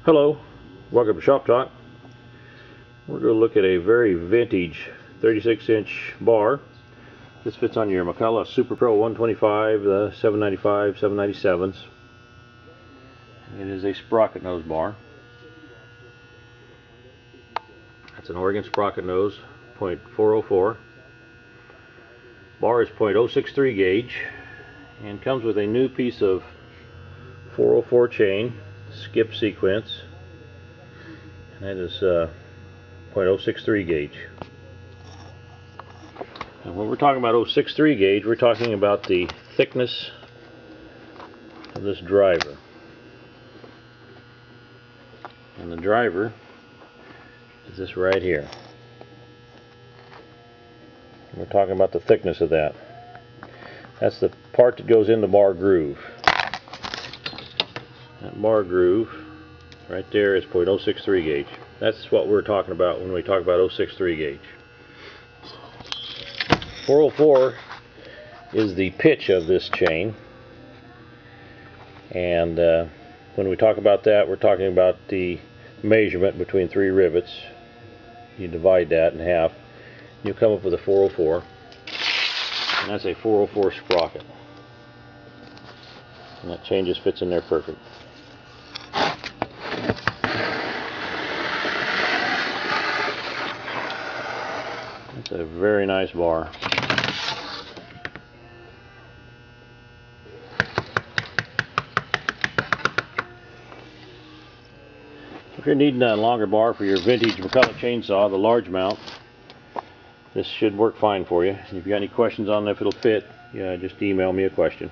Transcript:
Hello, welcome to Shop Talk. We're going to look at a very vintage 36-inch bar. This fits on your McCulloch Super Pro 125, the 795, 797s. It is a sprocket nose bar. That's an Oregon sprocket nose, .404. Bar is .063 gauge and comes with a new piece of 404 chain, skip sequence, and that is .063 gauge. And when we're talking about 063 gauge, we're talking about the thickness of this driver. And the driver is this right here. We're talking about the thickness of that. That's the part that goes in the bar groove. That bar groove right there is .063 gauge. That's what we're talking about when we talk about 063 gauge. 404 is the pitch of this chain, and when we talk about that, we're talking about the measurement between three rivets. You divide that in half, you come up with a 404, and that's a 404 sprocket, and that chain just fits in there perfect. It's a very nice bar. If you're needing a longer bar for your vintage McCulloch chainsaw, the large mount, this should work fine for you. If you got any questions on if it'll fit, just email me a question.